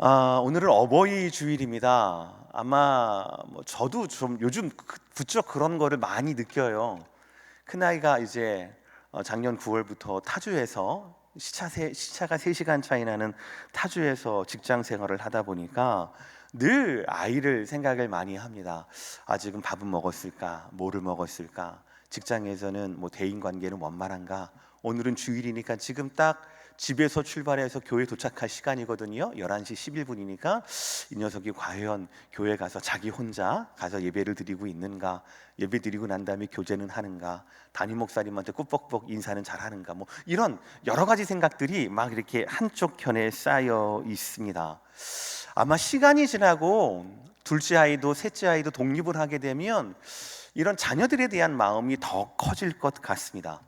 오늘은 어버이 주일입니다. 아마 저도 좀 요즘 부쩍 그런 거를 많이 느껴요. 큰아이가 이제 작년 9월부터 타주에서 시차가 3시간 차이 나는 타주에서 직장 생활을 하다 보니까 늘 아이를 생각을 많이 합니다. 지금 밥은 먹었을까? 뭐를 먹었을까? 직장에서는 대인 관계는 원만한가? 오늘은 주일이니까 지금 딱 집에서 출발해서 교회 도착할 시간이거든요. 11시 11분이니까 이 녀석이 과연 교회 가서 자기 혼자 가서 예배를 드리고 있는가, 예배 드리고 난 다음에 교제는 하는가, 담임 목사님한테 꾸벅꾸벅 인사는 잘 하는가, 이런 여러 가지 생각들이 막 이렇게 한쪽 편에 쌓여 있습니다. 아마 시간이 지나고 둘째 아이도 셋째 아이도 독립을 하게 되면 이런 자녀들에 대한 마음이 더 커질 것 같습니다.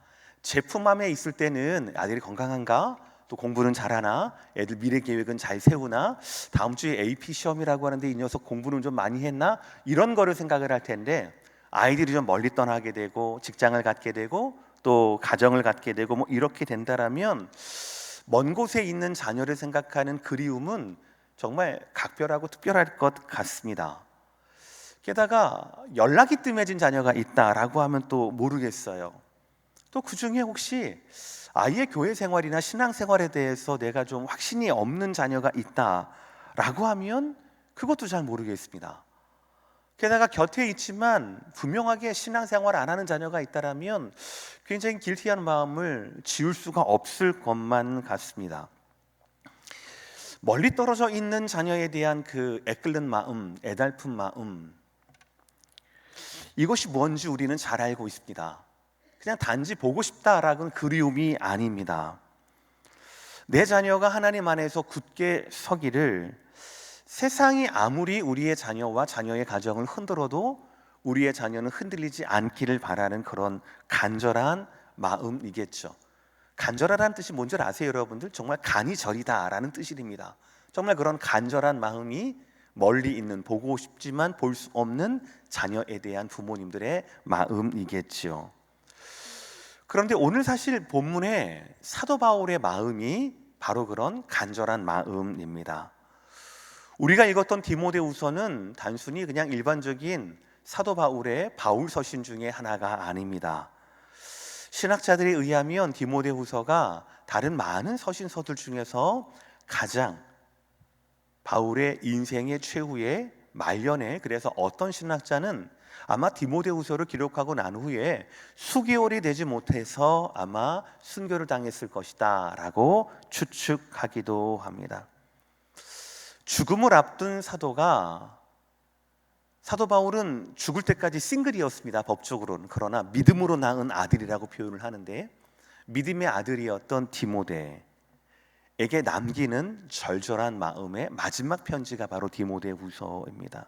제품맘에 있을 때는 아들이 건강한가? 또 공부는 잘하나? 애들 미래 계획은 잘 세우나? 다음 주에 AP 시험이라고 하는데 이 녀석 공부는 좀 많이 했나? 이런 거를 생각을 할 텐데 아이들이 좀 멀리 떠나게 되고 직장을 갖게 되고 또 가정을 갖게 되고 이렇게 된다라면 먼 곳에 있는 자녀를 생각하는 그리움은 정말 각별하고 특별할 것 같습니다. 게다가 연락이 뜸해진 자녀가 있다라고 하면 또 모르겠어요. 또 그중에 혹시 아이의 교회 생활이나 신앙 생활에 대해서 내가 좀 확신이 없는 자녀가 있다라고 하면 그것도 잘 모르겠습니다. 게다가 곁에 있지만 분명하게 신앙 생활 안 하는 자녀가 있다라면 굉장히 길티한 마음을 지울 수가 없을 것만 같습니다. 멀리 떨어져 있는 자녀에 대한 그 애끓는 마음, 애달픈 마음, 이것이 뭔지 우리는 잘 알고 있습니다. 그냥 단지 보고 싶다라는 그리움이 아닙니다. 내 자녀가 하나님 안에서 굳게 서기를 세상이 아무리 우리의 자녀와 자녀의 가정을 흔들어도 우리의 자녀는 흔들리지 않기를 바라는 그런 간절한 마음이겠죠. 간절하다는 뜻이 뭔지 아세요, 여러분들? 정말 간이 저리다라는 뜻입니다. 정말 그런 간절한 마음이 멀리 있는, 보고 싶지만 볼 수 없는 자녀에 대한 부모님들의 마음이겠지요. 그런데 오늘 사실 본문에 사도 바울의 마음이 바로 그런 간절한 마음입니다. 우리가 읽었던 디모데후서는 단순히 그냥 일반적인 사도 바울의 바울 서신 중에 하나가 아닙니다. 신학자들에 의하면 디모데후서가 다른 많은 서신서들 중에서 가장 바울의 인생의 최후의 말년에, 그래서 어떤 신학자는 아마 디모데후서를 기록하고 난 후에 수개월이 되지 못해서 아마 순교를 당했을 것이다 라고 추측하기도 합니다. 죽음을 앞둔 사도 바울은 죽을 때까지 싱글이었습니다. 법적으로는. 그러나 믿음으로 낳은 아들이라고 표현을 하는데, 믿음의 아들이었던 디모데에게 남기는 절절한 마음의 마지막 편지가 바로 디모데후서입니다.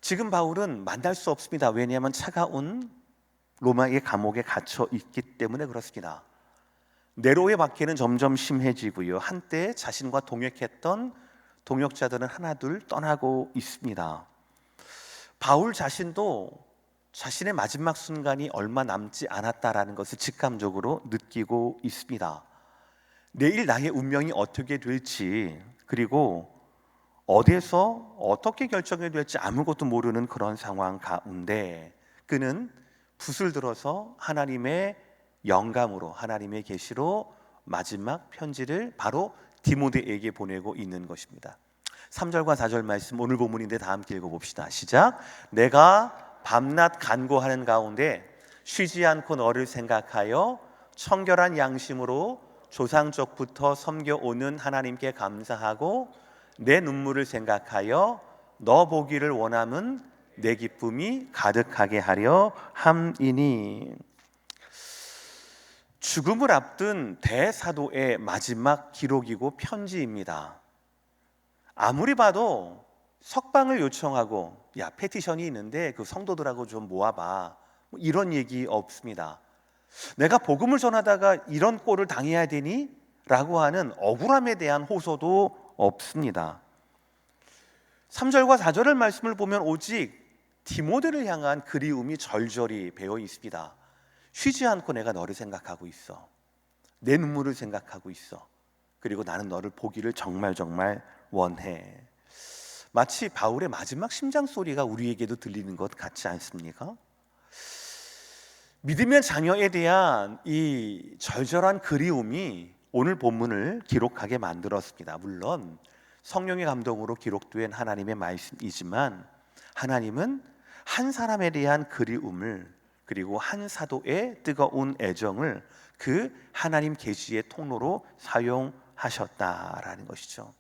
지금 바울은 만날 수 없습니다. 왜냐하면 차가운 로마의 감옥에 갇혀 있기 때문에 그렇습니다. 네로의 박해는 점점 심해지고요. 한때 자신과 동역했던 동역자들은 하나둘 떠나고 있습니다. 바울 자신도 자신의 마지막 순간이 얼마 남지 않았다라는 것을 직감적으로 느끼고 있습니다. 내일 나의 운명이 어떻게 될지, 그리고 어디에서 어떻게 결정이 될지 아무것도 모르는 그런 상황 가운데 그는 붓을 들어서 하나님의 영감으로, 하나님의 계시로 마지막 편지를 바로 디모데에게 보내고 있는 것입니다. 3절과 4절 말씀 오늘 본문인데 다 함께 읽어봅시다. 시작. 내가 밤낮 간구하는 가운데 쉬지 않고 너를 생각하여 청결한 양심으로 조상적부터 섬겨오는 하나님께 감사하고 내 눈물을 생각하여 너 보기를 원함은 내 기쁨이 가득하게 하려 함이니. 죽음을 앞둔 대사도의 마지막 기록이고 편지입니다. 아무리 봐도 석방을 요청하고 페티션이 있는데 그 성도들하고 좀 모아봐, 이런 얘기 없습니다. 내가 복음을 전하다가 이런 꼴을 당해야 되니? 라고 하는 억울함에 대한 호소도 없습니다. 3절과 4절의 말씀을 보면 오직 디모데를 향한 그리움이 절절히 배어 있습니다. 쉬지 않고 내가 너를 생각하고 있어. 내 눈물을 생각하고 있어. 그리고 나는 너를 보기를 정말 원해. 마치 바울의 마지막 심장 소리가 우리에게도 들리는 것 같지 않습니까? 믿음의 자녀에 대한 이 절절한 그리움이 오늘 본문을 기록하게 만들었습니다. 물론 성령의 감동으로 기록된 하나님의 말씀이지만 하나님은 한 사람에 대한 그리움을, 그리고 한 사도의 뜨거운 애정을 그 하나님 계시의 통로로 사용하셨다라는 것이죠.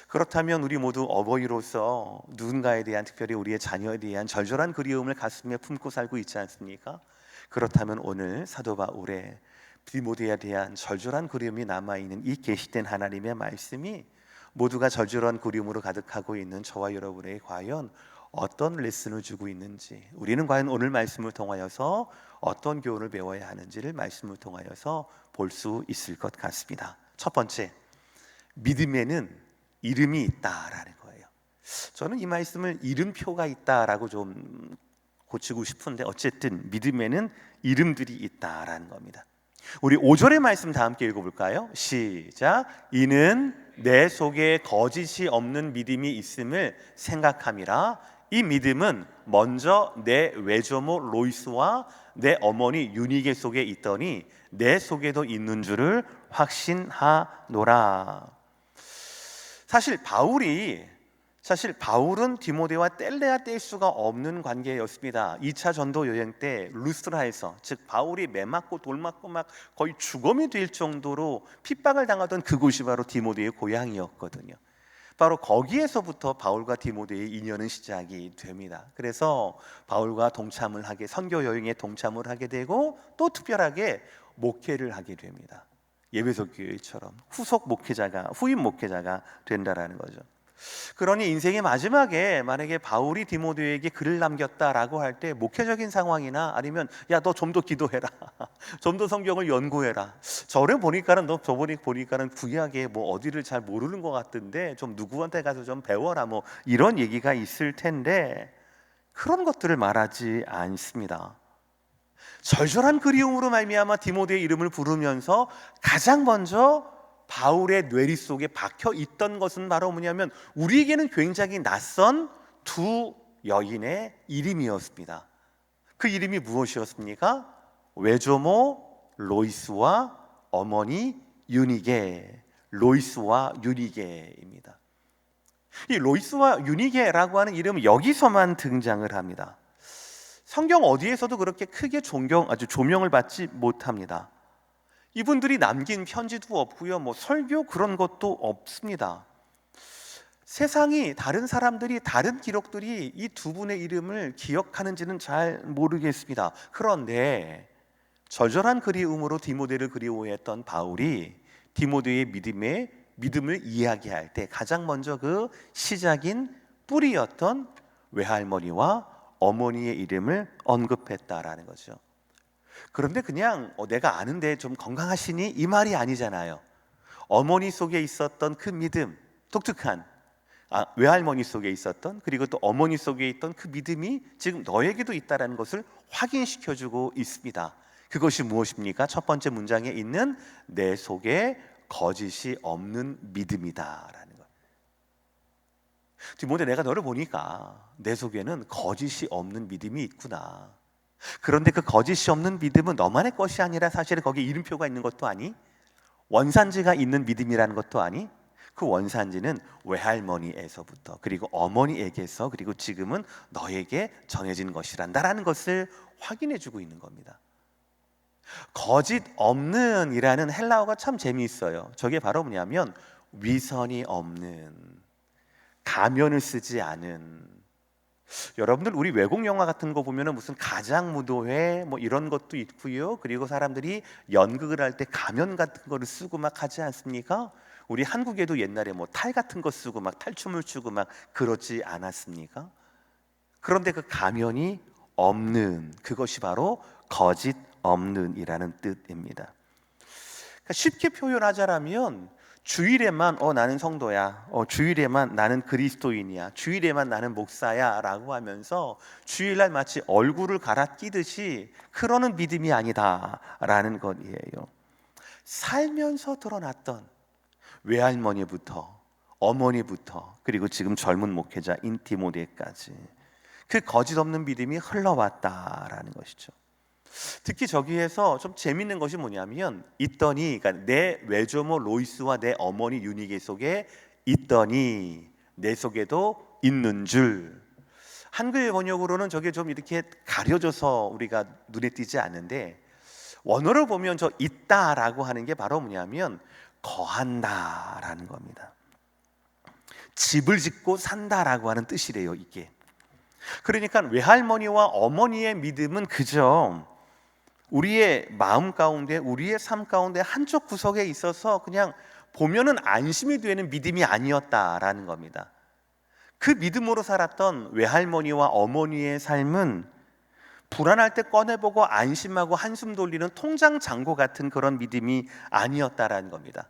그렇다면 우리 모두 어버이로서 누군가에 대한, 특별히 우리의 자녀에 대한 절절한 그리움을 가슴에 품고 살고 있지 않습니까? 그렇다면 오늘 사도 바울의 디모데에 대한 절절한 그리움이 남아있는 이 계시된 하나님의 말씀이 모두가 절절한 그리움으로 가득하고 있는 저와 여러분에게 과연 어떤 레슨을 주고 있는지, 우리는 과연 오늘 말씀을 통하여서 어떤 교훈을 배워야 하는지를 말씀을 통하여서 볼 수 있을 것 같습니다. 첫 번째, 믿음에는 이름이 있다라는 거예요. 저는 이 말씀을 이름표가 있다라고 좀 고치고 싶은데 어쨌든 믿음에는 이름들이 있다라는 겁니다. 우리 5절의 말씀 다 함께 읽어볼까요? 시작. 이는 내 속에 거짓이 없는 믿음이 있음을 생각함이라. 이 믿음은 먼저 내 외조모 로이스와 내 어머니 유니게 속에 있더니 내 속에도 있는 줄을 확신하노라. 사실 바울은 디모데와 뗄래야 뗄 수가 없는 관계였습니다. 2차 전도 여행 때 루스드라에서, 즉 바울이 매 맞고 돌 맞고 막 거의 죽음이 될 정도로 핍박을 당하던 그곳이 바로 디모데의 고향이었거든요. 바로 거기에서부터 바울과 디모데의 인연은 시작이 됩니다. 그래서 바울과 동참을 하게, 선교 여행에 동참을 하게 되고 또 특별하게 목회를 하게 됩니다. 예배소 교회처럼 후임 목회자가 된다라는 거죠. 그러니 인생의 마지막에 만약에 바울이 디모데에게 글을 남겼다라고 할 때 목회적인 상황이나 아니면 야, 너 좀 더 기도해라, 좀 더 성경을 연구해라, 저를 보니까는 너 저번에 보니까는 구약에 뭐 어디를 잘 모르는 것 같던데 좀 누구한테 가서 좀 배워라, 뭐 이런 얘기가 있을 텐데 그런 것들을 말하지 않습니다. 절절한 그리움으로 말미암아 디모데의 이름을 부르면서 가장 먼저 바울의 뇌리 속에 박혀 있던 것은 바로 뭐냐면 우리에게는 굉장히 낯선 두 여인의 이름이었습니다. 그 이름이 무엇이었습니까? 외조모 로이스와 어머니 유니게. 로이스와 유니게입니다. 이 로이스와 유니게라고 하는 이름은 여기서만 등장을 합니다. 성경 어디에서도 그렇게 크게 조명을 받지 못합니다. 이분들이 남긴 편지도 없고요, 뭐 설교 그런 것도 없습니다. 세상이, 다른 사람들이, 다른 기록들이 이 두 분의 이름을 기억하는지는 잘 모르겠습니다. 그런데 절절한 그리움으로 디모데를 그리워했던 바울이 디모데의 믿음을 이야기할 때 가장 먼저 그 시작인 뿌리였던 외할머니와 어머니의 이름을 언급했다라는 거죠. 그런데 그냥 내가 아는데 좀 건강하시니 이 말이 아니잖아요. 어머니 속에 있었던 그 믿음, 독특한 외할머니 속에 있었던, 그리고 또 어머니 속에 있던 그 믿음이 지금 너에게도 있다는 것을 확인시켜주고 있습니다. 그것이 무엇입니까? 첫 번째 문장에 있는 내 속에 거짓이 없는 믿음이다라는 것. 디모데, 내가 너를 보니까 내 속에는 거짓이 없는 믿음이 있구나. 그런데 그 거짓이 없는 믿음은 너만의 것이 아니라 사실은 거기에 이름표가 있는 것도 아니, 원산지가 있는 믿음이라는 것도 아니, 그 원산지는 외할머니에서부터, 그리고 어머니에게서, 그리고 지금은 너에게 전해진 것이란다라는 것을 확인해 주고 있는 겁니다. 거짓 없는 이라는 헬라어가 참 재미있어요. 저게 바로 뭐냐면 위선이 없는, 가면을 쓰지 않은. 여러분들 우리 외국 영화 같은 거 보면은 무슨 가장무도회 뭐 이런 것도 있고요, 그리고 사람들이 연극을 할 때 가면 같은 거를 쓰고 막 하지 않습니까? 우리 한국에도 옛날에 뭐 탈 같은 거 쓰고 막 탈춤을 추고 막 그렇지 않았습니까? 그런데 그 가면이 없는, 그것이 바로 거짓 없는이라는 뜻입니다. 그러니까 쉽게 표현하자면 주일에만 나는 성도야, 주일에만 나는 그리스도인이야, 주일에만 나는 목사야 라고 하면서 주일날 마치 얼굴을 갈아 끼듯이 그러는 믿음이 아니다 라는 것이에요. 살면서 드러났던 외할머니부터 어머니부터 그리고 지금 젊은 목회자인 디모데까지 그 거짓 없는 믿음이 흘러왔다라는 것이죠. 특히 저기에서 좀 재밌는 것이 뭐냐면 있더니, 그러니까 내 외조모 로이스와 내 어머니 유니게 속에 있더니 내 속에도 있는 줄. 한글 번역으로는 저게 좀 이렇게 가려져서 우리가 눈에 띄지 않는데 원어를 보면 저 있다라고 하는 게 바로 뭐냐면 거한다라는 겁니다. 집을 짓고 산다라고 하는 뜻이래요, 이게. 그러니까 외할머니와 어머니의 믿음은 그저 우리의 마음 가운데, 우리의 삶 가운데 한쪽 구석에 있어서 그냥 보면은 안심이 되는 믿음이 아니었다라는 겁니다. 그 믿음으로 살았던 외할머니와 어머니의 삶은 불안할 때 꺼내보고 안심하고 한숨 돌리는 통장 잔고 같은 그런 믿음이 아니었다라는 겁니다.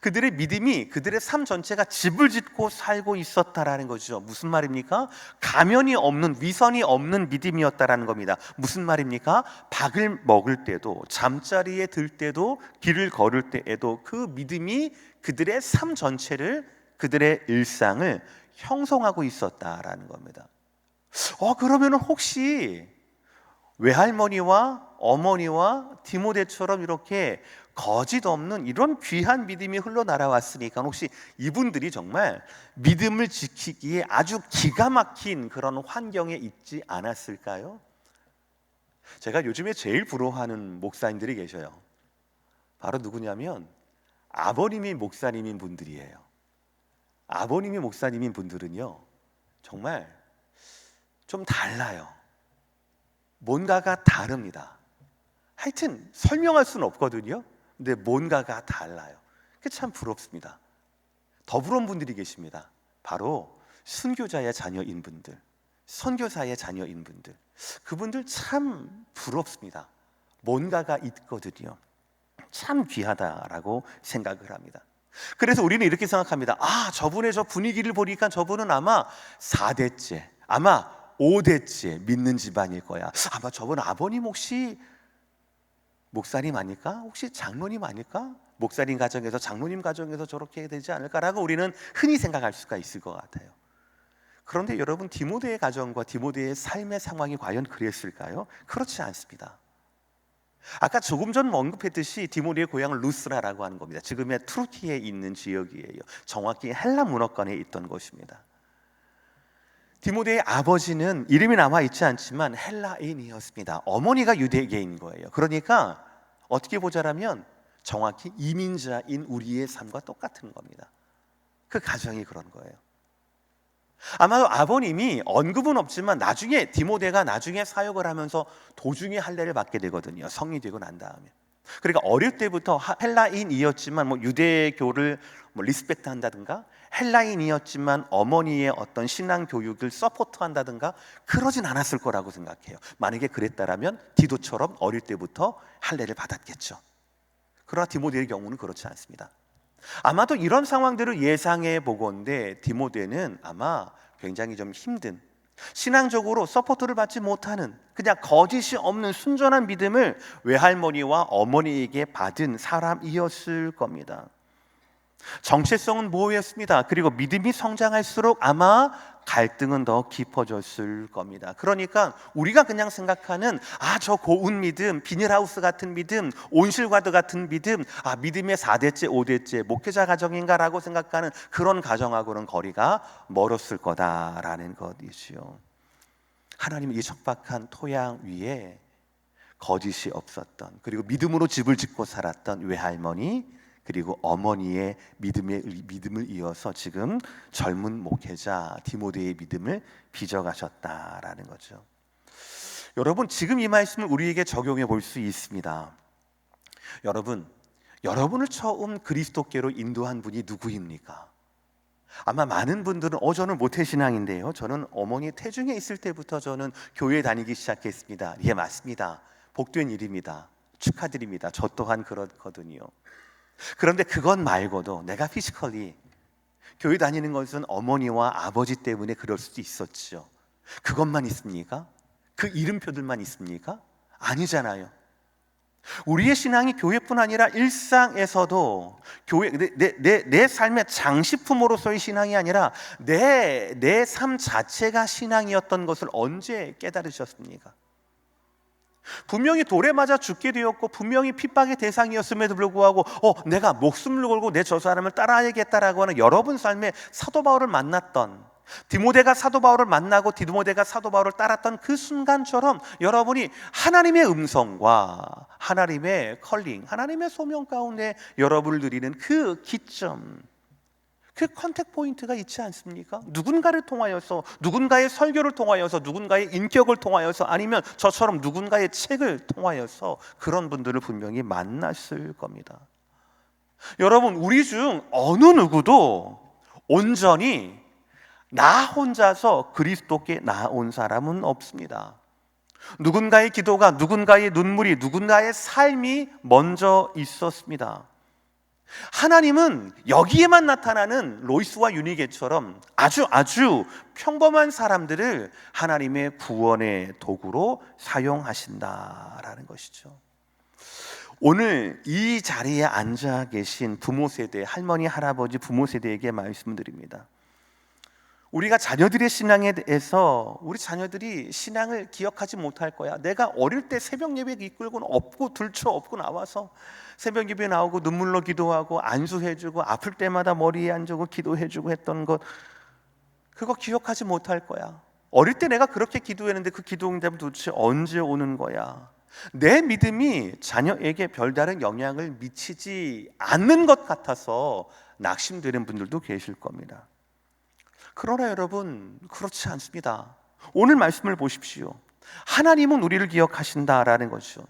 그들의 믿음이, 그들의 삶 전체가 집을 짓고 살고 있었다라는 거죠. 무슨 말입니까? 가면이 없는, 위선이 없는 믿음이었다라는 겁니다. 무슨 말입니까? 밥을 먹을 때도, 잠자리에 들 때도, 길을 걸을 때에도 그 믿음이 그들의 삶 전체를, 그들의 일상을 형성하고 있었다라는 겁니다. 그러면 혹시 외할머니와 어머니와 디모데처럼 이렇게 거짓 없는 이런 귀한 믿음이 흘러날아왔으니까 혹시 이분들이 정말 믿음을 지키기에 아주 기가 막힌 그런 환경에 있지 않았을까요? 제가 요즘에 제일 부러워하는 목사님들이 계셔요. 바로 누구냐면 아버님이 목사님인 분들이에요. 아버님이 목사님인 분들은요 정말 좀 달라요. 뭔가가 다릅니다. 하여튼 설명할 수는 없거든요. 근데 뭔가가 달라요. 그게 참 부럽습니다. 더 부러운 분들이 계십니다. 바로 순교자의 자녀인 분들, 선교사의 자녀인 분들. 그분들 참 부럽습니다. 뭔가가 있거든요. 참 귀하다라고 생각을 합니다. 그래서 우리는 이렇게 생각합니다. 저분의 저 분위기를 보니까 저분은 아마 4대째, 아마 5대째 믿는 집안일 거야. 아마 저분 아버님 혹시 목사님 아닐까? 혹시 장로님 아닐까? 목사님 가정에서 장로님 가정에서 저렇게 되지 않을까라고 우리는 흔히 생각할 수가 있을 것 같아요. 그런데 여러분, 디모데의 가정과 디모데의 삶의 상황이 과연 그랬을까요? 그렇지 않습니다. 아까 조금 전 언급했듯이 디모데의 고향은 루스라라고 하는 겁니다. 지금의 투르키에 있는 지역이에요. 정확히 헬라 문화권에 있던 곳입니다. 디모데의 아버지는 이름이 남아있지 않지만 헬라인이었습니다. 어머니가 유대계인 거예요. 그러니까 어떻게 보자라면 정확히 이민자인 우리의 삶과 똑같은 겁니다. 그 가정이 그런 거예요. 아마도 아버님이 언급은 없지만 나중에 디모데가 나중에 사역을 하면서 도중에 할례를 받게 되거든요. 성이 되고 난 다음에. 그러니까 어릴 때부터 헬라인이었지만 유대교를 리스펙트 한다든가 헬라인이었지만 어머니의 어떤 신앙 교육을 서포트한다든가 그러진 않았을 거라고 생각해요. 만약에 그랬다라면 디도처럼 어릴 때부터 할례를 받았겠죠. 그러나 디모데의 경우는 그렇지 않습니다. 아마도 이런 상황들을 예상해 보건대 디모데는 아마 굉장히 좀 힘든, 신앙적으로 서포트를 받지 못하는 그냥 거짓이 없는 순전한 믿음을 외할머니와 어머니에게 받은 사람이었을 겁니다. 정체성은 모호했습니다. 그리고 믿음이 성장할수록 아마 갈등은 더 깊어졌을 겁니다. 그러니까 우리가 그냥 생각하는 저 고운 믿음, 비닐하우스 같은 믿음, 온실과도 같은 믿음, 믿음의 4대째, 5대째 목회자 가정인가라고 생각하는 그런 가정하고는 거리가 멀었을 거다라는 것이지요. 하나님의 이 척박한 토양 위에 거짓이 없었던, 그리고 믿음으로 집을 짓고 살았던 외할머니 그리고 어머니의 믿음을 이어서 지금 젊은 목회자 디모데의 믿음을 빚어가셨다라는 거죠. 여러분, 지금 이 말씀을 우리에게 적용해 볼 수 있습니다. 여러분을 처음 그리스도께로 인도한 분이 누구입니까? 아마 많은 분들은 저는 모태신앙인데요, 저는 어머니 태중에 있을 때부터 저는 교회 다니기 시작했습니다. 예, 맞습니다. 복된 일입니다. 축하드립니다. 저 또한 그렇거든요. 그런데 그것 말고도 내가 피지컬리 교회 다니는 것은 어머니와 아버지 때문에 그럴 수도 있었죠. 그것만 있습니까? 그 이름표들만 있습니까? 아니잖아요. 우리의 신앙이 교회뿐 아니라 일상에서도 내 삶의 장식품으로서의 신앙이 아니라 내 삶 자체가 신앙이었던 것을 언제 깨달으셨습니까? 분명히 돌에 맞아 죽게 되었고 분명히 핍박의 대상이었음에도 불구하고 내가 목숨을 걸고 내 저 사람을 따라야겠다라고 하는 여러분 삶에 사도 바울을 만났던, 디모데가 사도 바울을 만나고 디모데가 사도 바울을 따랐던 그 순간처럼 여러분이 하나님의 음성과 하나님의 컬링, 하나님의 소명 가운데 여러분을 드리는 그 기점, 그 컨택 포인트가 있지 않습니까? 누군가를 통하여서, 누군가의 설교를 통하여서, 누군가의 인격을 통하여서, 아니면 저처럼 누군가의 책을 통하여서 그런 분들을 분명히 만났을 겁니다. 여러분, 우리 중 어느 누구도 온전히 나 혼자서 그리스도께 나온 사람은 없습니다. 누군가의 기도가, 누군가의 눈물이, 누군가의 삶이 먼저 있었습니다. 하나님은 여기에만 나타나는 로이스와 유니게처럼 아주 평범한 사람들을 하나님의 구원의 도구로 사용하신다라는 것이죠. 오늘 이 자리에 앉아 계신 부모 세대, 할머니, 할아버지 부모 세대에게 말씀드립니다. 우리가 자녀들의 신앙에 대해서 우리 자녀들이 신앙을 기억하지 못할 거야. 내가 어릴 때 새벽 예배 이끌고 업고 들쳐 업고 나와서 새벽 예배 나오고 눈물로 기도하고 안수해주고 아플 때마다 머리에 앉고 기도해주고 했던 것, 그거 기억하지 못할 거야. 어릴 때 내가 그렇게 기도했는데 그 기도 응답은 도대체 언제 오는 거야? 내 믿음이 자녀에게 별다른 영향을 미치지 않는 것 같아서 낙심되는 분들도 계실 겁니다. 그러나 여러분, 그렇지 않습니다. 오늘 말씀을 보십시오. 하나님은 우리를 기억하신다라는 것이죠.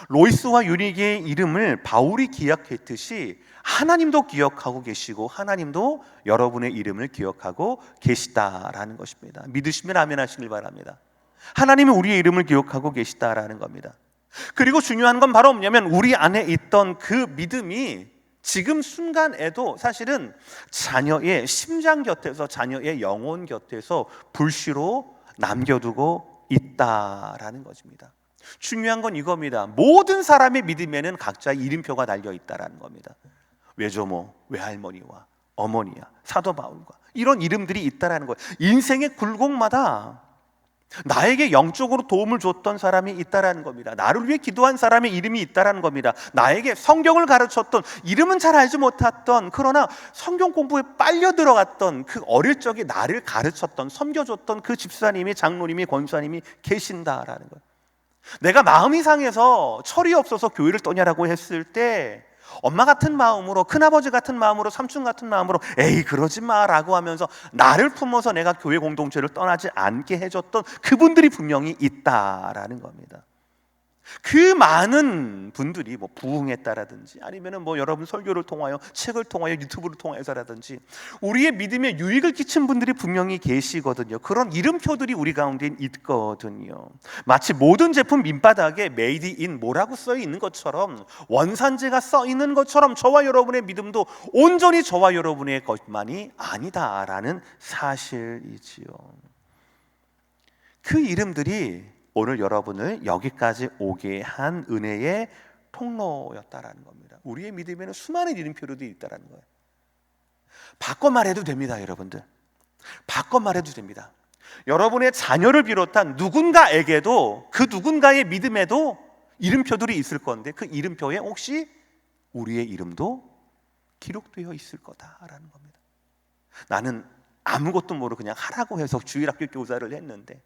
로이스와 유니게의 이름을 바울이 기억했듯이 하나님도 기억하고 계시고 하나님도 여러분의 이름을 기억하고 계시다라는 것입니다. 믿으시면 아멘 하시길 바랍니다. 하나님은 우리의 이름을 기억하고 계시다라는 겁니다. 그리고 중요한 건 바로 뭐냐면 우리 안에 있던 그 믿음이 지금 순간에도 사실은 자녀의 심장 곁에서, 자녀의 영혼 곁에서 불씨로 남겨두고 있다라는 것입니다. 중요한 건 이겁니다. 모든 사람의 믿음에는 각자의 이름표가 달려 있다라는 겁니다. 외조모, 외할머니와 어머니야, 사도 바울과 이런 이름들이 있다라는 거예요. 인생의 굴곡마다 나에게 영적으로 도움을 줬던 사람이 있다라는 겁니다. 나를 위해 기도한 사람의 이름이 있다라는 겁니다. 나에게 성경을 가르쳤던, 이름은 잘 알지 못했던, 그러나 성경 공부에 빨려 들어갔던 그 어릴 적에 나를 가르쳤던, 섬겨줬던 그 집사님이, 장로님이, 권사님이 계신다라는 거예요. 내가 마음이 상해서 철이 없어서 교회를 떠냐라고 했을 때 엄마 같은 마음으로, 큰아버지 같은 마음으로, 삼촌 같은 마음으로 에이 그러지 마라고 하면서 나를 품어서 내가 교회 공동체를 떠나지 않게 해줬던 그분들이 분명히 있다라는 겁니다. 그 많은 분들이 부흥했다라든지 아니면은 여러분 설교를 통하여, 책을 통하여, 유튜브를 통해서라든지 우리의 믿음에 유익을 끼친 분들이 분명히 계시거든요. 그런 이름표들이 우리 가운데 있거든요. 마치 모든 제품 밑바닥에 Made in 뭐라고 써 있는 것처럼, 원산지가 써 있는 것처럼 저와 여러분의 믿음도 온전히 저와 여러분의 것만이 아니다라는 사실이지요. 그 이름들이 오늘 여러분을 여기까지 오게 한 은혜의 통로였다라는 겁니다. 우리의 믿음에는 수많은 이름표들이 있다라는 거예요. 바꿔 말해도 됩니다, 여러분들. 바꿔 말해도 됩니다. 여러분의 자녀를 비롯한 누군가에게도, 그 누군가의 믿음에도 이름표들이 있을 건데 그 이름표에 혹시 우리의 이름도 기록되어 있을 거다라는 겁니다. 나는 아무것도 모르고 그냥 하라고 해서 주일학교 교사를 했는데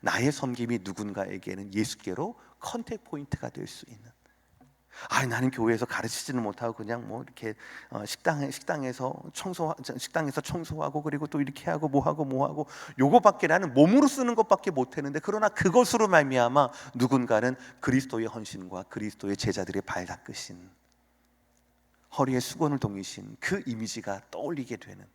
나의 섬김이 누군가에게는 예수께로 컨택 포인트가 될 수 있는, 나는 교회에서 가르치지는 못하고 그냥 이렇게 식당에서 청소하고 그리고 또 이렇게 하고 뭐하고 요거밖에, 나는 몸으로 쓰는 것밖에 못했는데, 그러나 그것으로 말미암아 누군가는 그리스도의 헌신과 그리스도의 제자들의 발 닦으신, 허리에 수건을 동이신 그 이미지가 떠올리게 되는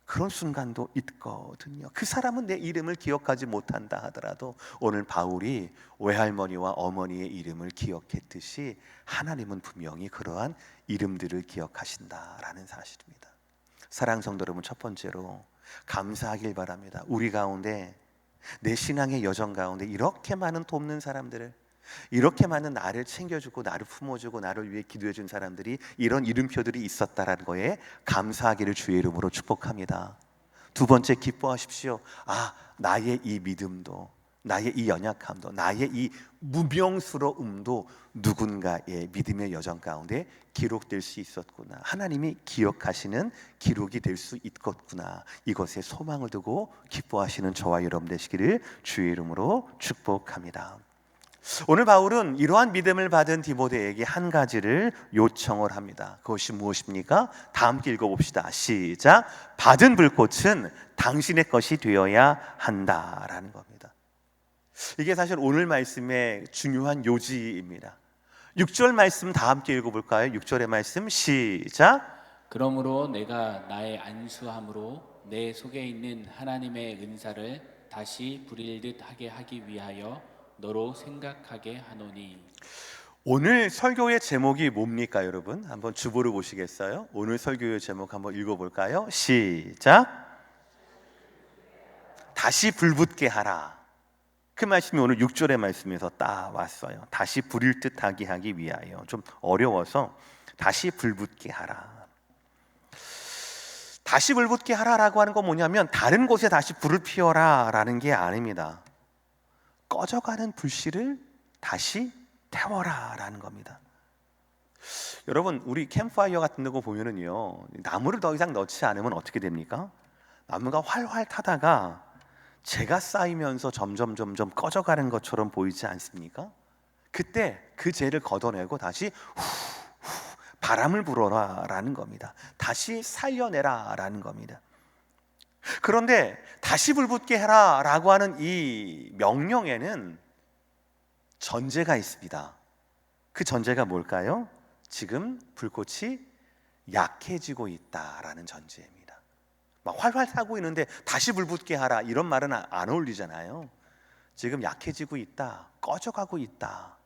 그런 순간도 있거든요. 그 사람은 내 이름을 기억하지 못한다 하더라도 오늘 바울이 외할머니와 어머니의 이름을 기억했듯이 하나님은 분명히 그러한 이름들을 기억하신다라는 사실입니다. 사랑하는 성도 여러분, 첫 번째로 감사하길 바랍니다. 우리 가운데, 내 신앙의 여정 가운데 이렇게 많은 돕는 사람들을, 이렇게만은 나를 챙겨주고 나를 품어주고 나를 위해 기도해준 사람들이 이런 이름표들이 있었다라는 거에 감사하기를 주의 이름으로 축복합니다. 두 번째, 기뻐하십시오. 나의 이 믿음도, 나의 이 연약함도, 나의 이 무명스러움도 누군가의 믿음의 여정 가운데 기록될 수 있었구나. 하나님이 기억하시는 기록이 될 수 있겠구나. 이것에 소망을 두고 기뻐하시는 저와 여러분 되시기를 주의 이름으로 축복합니다. 오늘 바울은 이러한 믿음을 받은 디모데에게 한 가지를 요청을 합니다. 그것이 무엇입니까? 다 함께 읽어봅시다. 시작. 받은 불꽃은 당신의 것이 되어야 한다라는 겁니다. 이게 사실 오늘 말씀의 중요한 요지입니다. 6절 말씀 다 함께 읽어볼까요? 6절의 말씀 시작. 그러므로 내가 나의 안수함으로 내 속에 있는 하나님의 은사를 다시 부릴 듯 하게 하기 위하여 너로 생각하게 하노니. 오늘 설교의 제목이 뭡니까, 여러분? 한번 주보를 보시겠어요? 오늘 설교의 제목 한번 읽어볼까요? 시작. 다시 불붙게 하라. 그 말씀이 오늘 6절의 말씀에서 딱 왔어요. 다시 불일 듯 하기 위하여. 좀 어려워서 다시 불붙게 하라. 다시 불붙게 하라라고 하는 건 뭐냐면 다른 곳에 다시 불을 피워라 라는 게 아닙니다. 꺼져가는 불씨를 다시 태워라 라는 겁니다. 여러분, 우리 캠프파이어 같은 거 보면은요, 나무를 더 이상 넣지 않으면 어떻게 됩니까? 나무가 활활 타다가 재가 쌓이면서 점점 꺼져가는 것처럼 보이지 않습니까? 그때 그 재를 걷어내고 다시 바람을 불어라 라는 겁니다. 다시 살려내라 라는 겁니다. 그런데 다시 불붙게 해라 라고 하는 이 명령에는 전제가 있습니다. 그 전제가 뭘까요? 지금 불꽃이 약해지고 있다라는 전제입니다. 막 활활 타고 있는데 다시 불붙게 하라 이런 말은 안 어울리잖아요. 지금 약해지고 있다, 꺼져가고 있다,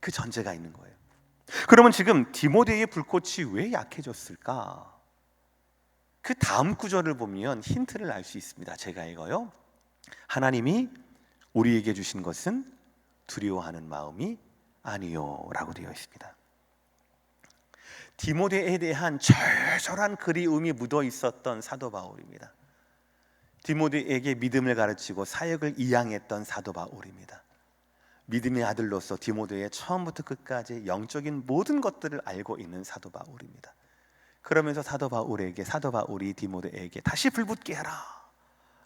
그 전제가 있는 거예요. 그러면 지금 디모데의 불꽃이 왜 약해졌을까? 그 다음 구절을 보면 힌트를 알 수 있습니다. 제가 읽어요. 하나님이 우리에게 주신 것은 두려워하는 마음이 아니요 라고 되어 있습니다. 디모데에 대한 절절한 그리움이 묻어 있었던 사도 바울입니다. 디모데에게 믿음을 가르치고 사역을 이양했던 사도 바울입니다. 믿음의 아들로서 디모데의 처음부터 끝까지 영적인 모든 것들을 알고 있는 사도 바울입니다. 그러면서 사도 바울이 디모데에게 다시 불붙게 하라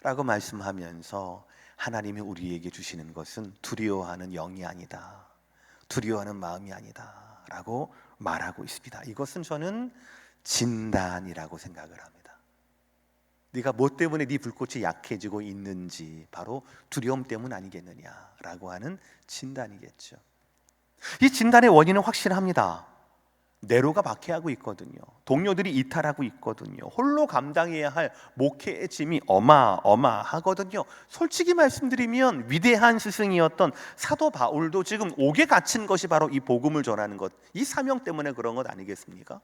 라고 말씀하면서 하나님이 우리에게 주시는 것은 두려워하는 영이 아니다, 두려워하는 마음이 아니다 라고 말하고 있습니다. 이것은 저는 진단이라고 생각을 합니다. 네가 뭐 때문에 네 불꽃이 약해지고 있는지 바로 두려움 때문 아니겠느냐라고 하는 진단이겠죠. 이 진단의 원인은 확실합니다. 네로가 박해하고 있거든요. 동료들이 이탈하고 있거든요. 홀로 감당해야 할 목회의 짐이 어마어마하거든요. 솔직히 말씀드리면 위대한 스승이었던 사도 바울도 지금 옥에 갇힌 것이 바로 이 복음을 전하는 것, 이 사명 때문에 그런 것 아니겠습니까?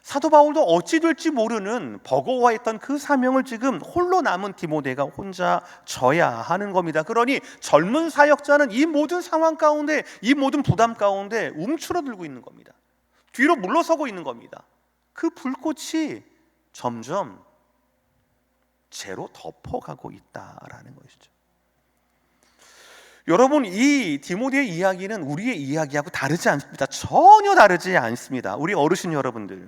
사도 바울도 어찌 될지 모르는 버거워했던 그 사명을 지금 홀로 남은 디모데가 혼자 져야 하는 겁니다. 그러니 젊은 사역자는 이 모든 상황 가운데, 이 모든 부담 가운데 움츠러들고 있는 겁니다. 뒤로 물러서고 있는 겁니다. 그 불꽃이 점점 재로 덮어가고 있다라는 것이죠. 여러분, 이 디모데의 이야기는 우리의 이야기하고 다르지 않습니다. 전혀 다르지 않습니다. 우리 어르신 여러분들,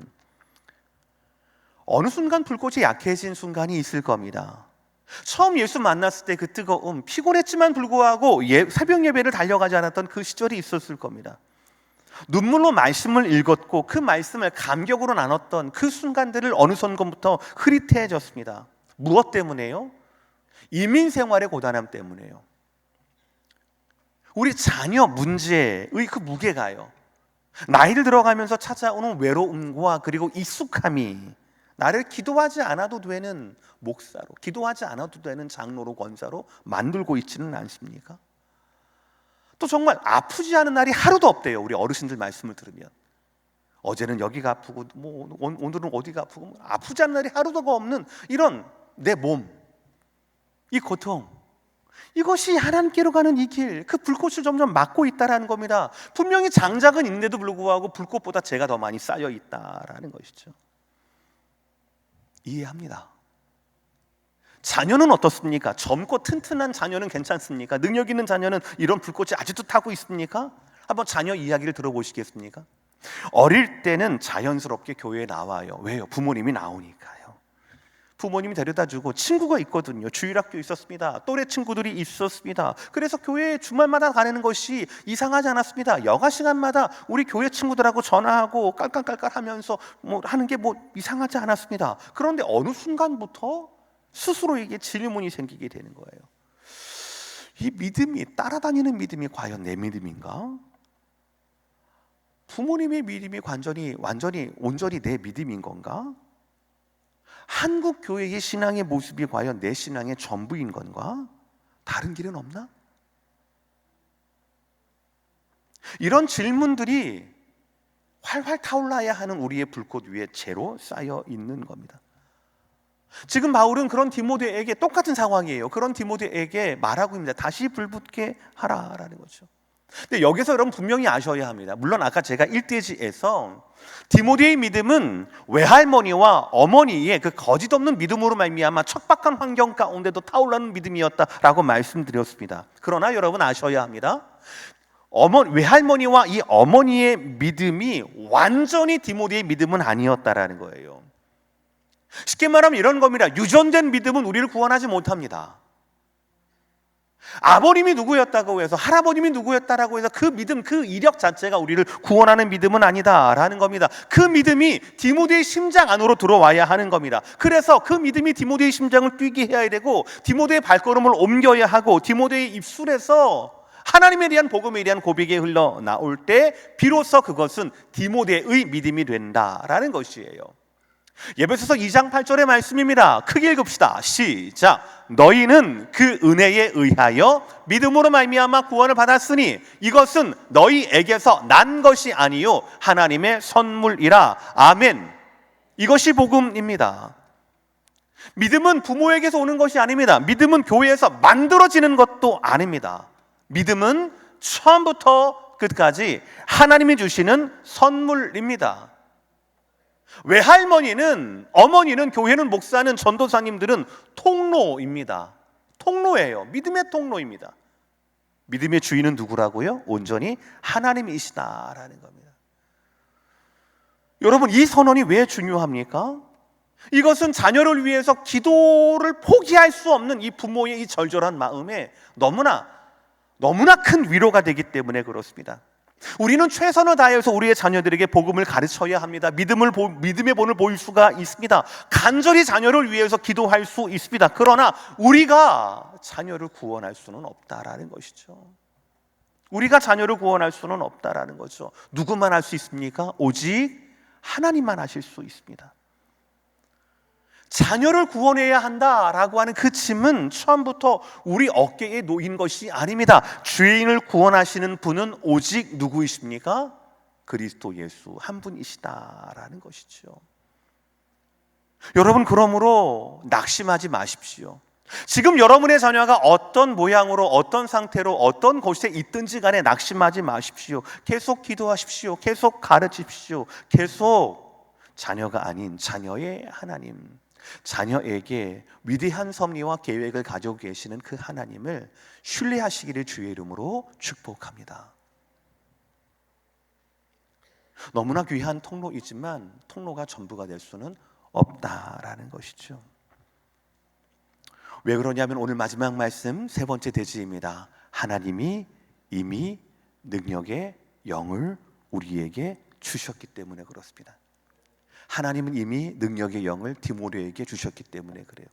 어느 순간 불꽃이 약해진 순간이 있을 겁니다. 처음 예수 만났을 때 그 뜨거움, 피곤했지만 불구하고 새벽 예배를 달려가지 않았던 그 시절이 있었을 겁니다. 눈물로 말씀을 읽었고 그 말씀을 감격으로 나눴던 그 순간들을 어느 순간부터 흐릿해졌습니다. 무엇 때문에요? 이민 생활의 고단함 때문에요. 우리 자녀 문제의 그 무게가요, 나이를 들어가면서 찾아오는 외로움과 그리고 익숙함이 나를 기도하지 않아도 되는 목사로, 기도하지 않아도 되는 장로로, 권사로 만들고 있지는 않습니까? 또 정말 아프지 않은 날이 하루도 없대요. 우리 어르신들 말씀을 들으면 어제는 여기가 아프고 오늘은 어디가 아프고 아프지 않은 날이 하루도 없는 이런 내 몸, 이 고통, 이것이 하나님께로 가는 이 길, 그 불꽃을 점점 막고 있다라는 겁니다. 분명히 장작은 있는데도 불구하고 불꽃보다 재가 더 많이 쌓여 있다라는 것이죠. 이해합니다. 자녀는 어떻습니까? 젊고 튼튼한 자녀는 괜찮습니까? 능력 있는 자녀는 이런 불꽃이 아직도 타고 있습니까? 한번 자녀 이야기를 들어보시겠습니까? 어릴 때는 자연스럽게 교회에 나와요. 왜요? 부모님이 나오니까요. 부모님이 데려다주고 친구가 있거든요. 주일학교 있었습니다. 또래 친구들이 있었습니다. 그래서 교회에 주말마다 가는 것이 이상하지 않았습니다. 여가 시간마다 우리 교회 친구들하고 전화하고 깔깔깔깔 하면서 하는 게 이상하지 않았습니다. 그런데 어느 순간부터 스스로에게 질문이 생기게 되는 거예요. 이 믿음이, 따라다니는 믿음이 과연 내 믿음인가? 부모님의 믿음이 온전히 내 믿음인 건가? 한국 교회의 신앙의 모습이 과연 내 신앙의 전부인 건가? 다른 길은 없나? 이런 질문들이 활활 타올라야 하는 우리의 불꽃 위에 재로 쌓여 있는 겁니다. 지금 바울은 그런 디모데에게 똑같은 상황이에요. 그런 디모데에게 말하고 있습니다. 다시 불붙게 하라라는 거죠. 근데 여기서 여러분 분명히 아셔야 합니다. 물론 아까 제가 1대지에서 디모데의 믿음은 외할머니와 어머니의 그 거짓 없는 믿음으로 말미암아 척박한 환경 가운데도 타올라는 믿음이었다라고 말씀드렸습니다. 그러나 여러분 아셔야 합니다. 외할머니와 이 어머니의 믿음이 완전히 디모데의 믿음은 아니었다라는 거예요. 쉽게 말하면 이런 겁니다. 유전된 믿음은 우리를 구원하지 못합니다. 아버님이 누구였다고 해서, 할아버님이 누구였다라고 해서 그 믿음, 그 이력 자체가 우리를 구원하는 믿음은 아니다라는 겁니다. 그 믿음이 디모데의 심장 안으로 들어와야 하는 겁니다. 그래서 그 믿음이 디모데의 심장을 뛰게 해야 되고, 디모데의 발걸음을 옮겨야 하고, 디모데의 입술에서 하나님에 대한 복음에 대한 고백이 흘러나올 때 비로소 그것은 디모데의 믿음이 된다라는 것이에요. 에베소서 2장 8절의 말씀입니다. 크게 읽읍시다. 시작. 너희는 그 은혜에 의하여 믿음으로 말미암아 구원을 받았으니 이것은 너희에게서 난 것이 아니요 하나님의 선물이라. 아멘. 이것이 복음입니다. 믿음은 부모에게서 오는 것이 아닙니다. 믿음은 교회에서 만들어지는 것도 아닙니다. 믿음은 처음부터 끝까지 하나님이 주시는 선물입니다. 외할머니는, 어머니는, 교회는, 목사는, 전도사님들은 통로입니다. 통로예요. 믿음의 통로입니다. 믿음의 주인은 누구라고요? 온전히 하나님이시다라는 겁니다. 여러분, 이 선언이 왜 중요합니까? 이것은 자녀를 위해서 기도를 포기할 수 없는 이 부모의 이 절절한 마음에 너무나 큰 위로가 되기 때문에 그렇습니다. 우리는 최선을 다해서 우리의 자녀들에게 복음을 가르쳐야 합니다. 믿음의 본을 보일 수가 있습니다. 간절히 자녀를 위해서 기도할 수 있습니다. 그러나 우리가 자녀를 구원할 수는 없다라는 것이죠. 우리가 자녀를 구원할 수는 없다라는 거죠. 누구만 할 수 있습니까? 오직 하나님만 하실 수 있습니다. 자녀를 구원해야 한다라고 하는 그 짐은 처음부터 우리 어깨에 놓인 것이 아닙니다. 죄인을 구원하시는 분은 오직 누구이십니까? 그리스도 예수 한 분이시다라는 것이죠. 여러분, 그러므로 낙심하지 마십시오. 지금 여러분의 자녀가 어떤 모양으로, 어떤 상태로, 어떤 곳에 있든지 간에 낙심하지 마십시오. 계속 기도하십시오. 계속 가르치십시오. 계속 자녀가 아닌 자녀의 하나님, 자녀에게 위대한 섭리와 계획을 가지고 계시는 그 하나님을 신뢰하시기를 주의 이름으로 축복합니다. 너무나 귀한 통로이지만 통로가 전부가 될 수는 없다라는 것이죠. 왜 그러냐면 오늘 마지막 말씀 세 번째 대지입니다. 하나님이 이미 능력의 영을 우리에게 주셨기 때문에 그렇습니다. 하나님은 이미 능력의 영을 디모데에게 주셨기 때문에 그래요.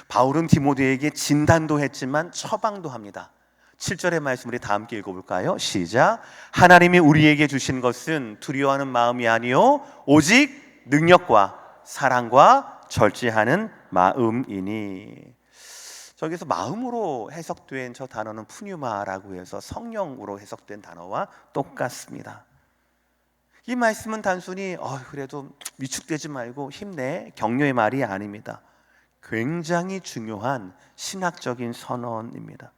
바울은 디모데에게 진단도 했지만 처방도 합니다. 7절의 말씀 우리 다 함께 읽어볼까요? 시작. 하나님이 우리에게 주신 것은 두려워하는 마음이 아니요 오직 능력과 사랑과 절제하는 마음이니. 저기서 마음으로 해석된 저 단어는 푸뉴마라고 해서 성령으로 해석된 단어와 똑같습니다. 이 말씀은 단순히 그래도 위축되지 말고 힘내, 격려의 말이 아닙니다. 굉장히 중요한 신학적인 선언입니다.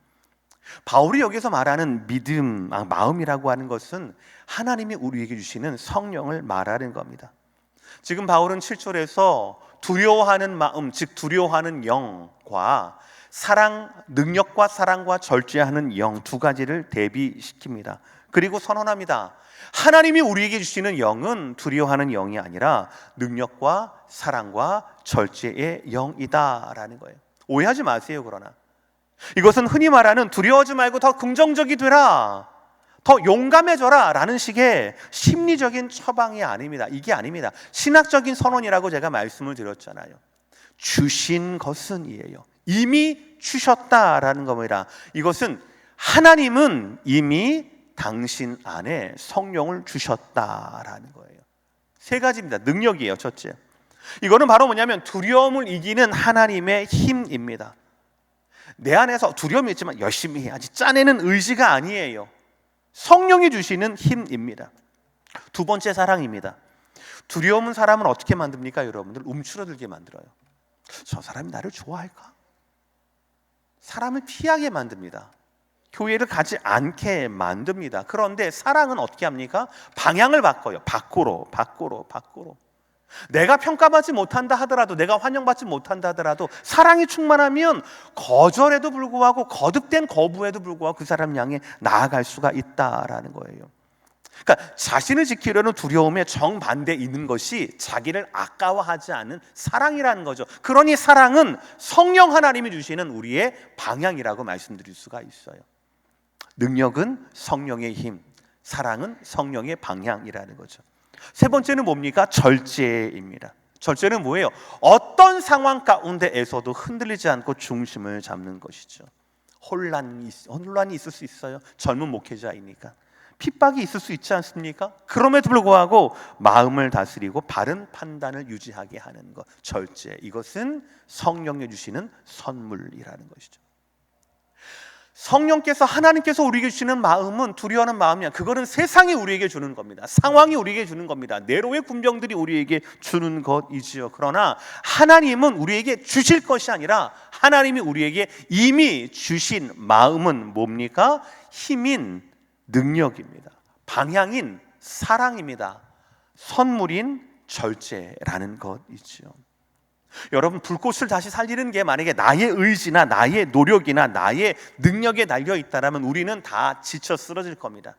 바울이 여기서 말하는 믿음, 마음이라고 하는 것은 하나님이 우리에게 주시는 성령을 말하는 겁니다. 지금 바울은 7절에서 두려워하는 마음, 즉 두려워하는 영과 능력과 사랑과 절제하는 영 두 가지를 대비시킵니다. 그리고 선언합니다. 하나님이 우리에게 주시는 영은 두려워하는 영이 아니라 능력과 사랑과 절제의 영이다라는 거예요. 오해하지 마세요. 그러나 이것은 흔히 말하는 두려워하지 말고 더 긍정적이 되라, 더 용감해져라 라는 식의 심리적인 처방이 아닙니다. 이게 아닙니다. 신학적인 선언이라고 제가 말씀을 드렸잖아요. 주신 것은 이에요. 이미 주셨다라는 겁니다. 이것은 하나님은 이미 당신 안에 성령을 주셨다라는 거예요. 세 가지입니다. 능력이에요. 첫째, 이거는 바로 뭐냐면 두려움을 이기는 하나님의 힘입니다. 내 안에서 두려움이 있지만 열심히 해야지 짜내는 의지가 아니에요. 성령이 주시는 힘입니다. 두 번째, 사랑입니다. 두려움은 사람을 어떻게 만듭니까? 여러분들, 움츠러들게 만들어요. 저 사람이 나를 좋아할까? 사람을 피하게 만듭니다. 교회를 가지 않게 만듭니다. 그런데 사랑은 어떻게 합니까? 방향을 바꿔요. 밖으로. 내가 평가받지 못한다 하더라도, 내가 환영받지 못한다 하더라도 사랑이 충만하면 거절에도 불구하고, 거듭된 거부에도 불구하고 그 사람 향해 나아갈 수가 있다라는 거예요. 그러니까 자신을 지키려는 두려움의 정반대에 있는 것이 자기를 아까워하지 않는 사랑이라는 거죠. 그러니 사랑은 성령 하나님이 주시는 우리의 방향이라고 말씀드릴 수가 있어요. 능력은 성령의 힘, 사랑은 성령의 방향이라는 거죠. 세 번째는 뭡니까? 절제입니다. 절제는 뭐예요? 어떤 상황 가운데에서도 흔들리지 않고 중심을 잡는 것이죠. 혼란이 있을 수 있어요. 젊은 목회자이니까. 핍박이 있을 수 있지 않습니까? 그럼에도 불구하고 마음을 다스리고 바른 판단을 유지하게 하는 것, 절제. 이것은 성령이 주시는 선물이라는 것이죠. 성령께서, 하나님께서 우리에게 주시는 마음은 두려워하는 마음이 아니라, 그거는 세상이 우리에게 주는 겁니다. 상황이 우리에게 주는 겁니다. 네로의 군병들이 우리에게 주는 것이지요. 그러나 하나님은 우리에게 주실 것이 아니라 하나님이 우리에게 이미 주신 마음은 뭡니까? 힘인 능력입니다. 방향인 사랑입니다. 선물인 절제라는 것이죠. 여러분, 불꽃을 다시 살리는 게 만약에 나의 의지나 나의 노력이나 나의 능력에 달려 있다면 우리는 다 지쳐 쓰러질 겁니다.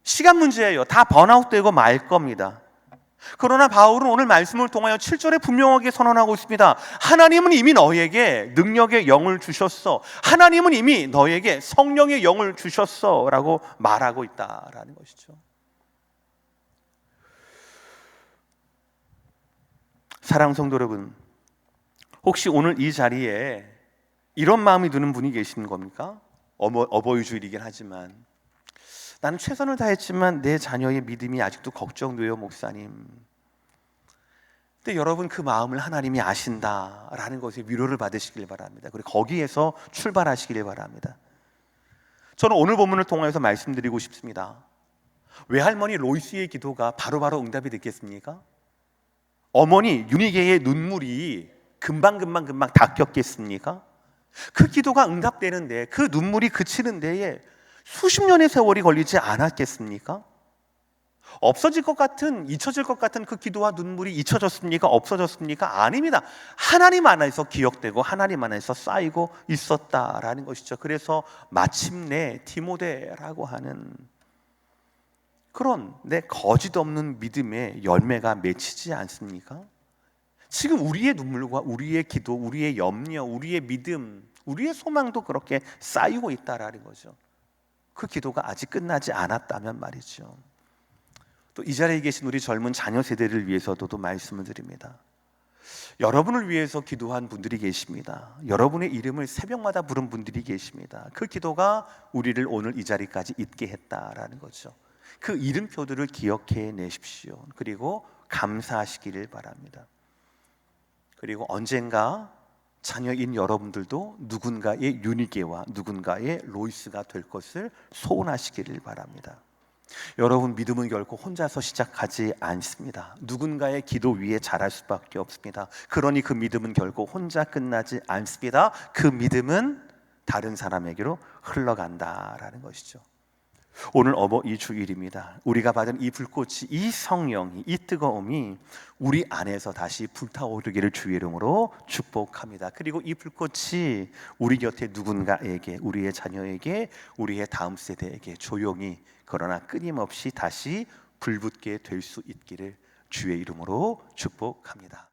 시간 문제예요. 다 번아웃되고 말 겁니다. 그러나 바울은 오늘 말씀을 통하여 7절에 분명하게 선언하고 있습니다. 하나님은 이미 너에게 능력의 영을 주셨어. 하나님은 이미 너에게 성령의 영을 주셨어 라고 말하고 있다라는 것이죠. 사랑하는 성도 여러분, 혹시 오늘 이 자리에 이런 마음이 드는 분이 계신 겁니까? 어버이 주일이긴 하지만 나는 최선을 다했지만 내 자녀의 믿음이 아직도 걱정돼요, 목사님. 근데 여러분, 그 마음을 하나님이 아신다라는 것에 위로를 받으시길 바랍니다. 그리고 거기에서 출발하시길 바랍니다. 저는 오늘 본문을 통해서 말씀드리고 싶습니다. 외할머니 로이스의 기도가 바로바로 응답이 됐겠습니까? 어머니 유니게의 눈물이 금방 닦였겠습니까? 그 기도가 응답되는데, 그 눈물이 그치는 데에 수십 년의 세월이 걸리지 않았겠습니까? 없어질 것 같은, 잊혀질 것 같은 그 기도와 눈물이 잊혀졌습니까? 없어졌습니까? 아닙니다. 하나님 안에서 기억되고 하나님 안에서 쌓이고 있었다라는 것이죠. 그래서 마침내 디모데라고 하는 그런 내 거짓 없는 믿음의 열매가 맺히지 않습니까? 지금 우리의 눈물과 우리의 기도, 우리의 염려, 우리의 믿음, 우리의 소망도 그렇게 쌓이고 있다라는 거죠. 그 기도가 아직 끝나지 않았다면 말이죠. 또 이 자리에 계신 우리 젊은 자녀 세대를 위해서도 말씀을 드립니다. 여러분을 위해서 기도한 분들이 계십니다. 여러분의 이름을 새벽마다 부른 분들이 계십니다. 그 기도가 우리를 오늘 이 자리까지 있게 했다라는 거죠. 그 이름표들을 기억해 내십시오. 그리고 감사하시기를 바랍니다. 그리고 언젠가 자녀인 여러분들도 누군가의 유니게와 누군가의 로이스가 될 것을 소원하시기를 바랍니다. 여러분, 믿음은 결코 혼자서 시작하지 않습니다. 누군가의 기도 위에 자랄 수밖에 없습니다. 그러니 그 믿음은 결코 혼자 끝나지 않습니다. 그 믿음은 다른 사람에게로 흘러간다라는 것이죠. 오늘 어버이 주일입니다. 우리가 받은 이 불꽃이, 이 성령이, 이 뜨거움이 우리 안에서 다시 불타오르기를 주의 이름으로 축복합니다. 그리고 이 불꽃이 우리 곁에 누군가에게, 우리의 자녀에게, 우리의 다음 세대에게 조용히 그러나 끊임없이 다시 불붙게 될 수 있기를 주의 이름으로 축복합니다.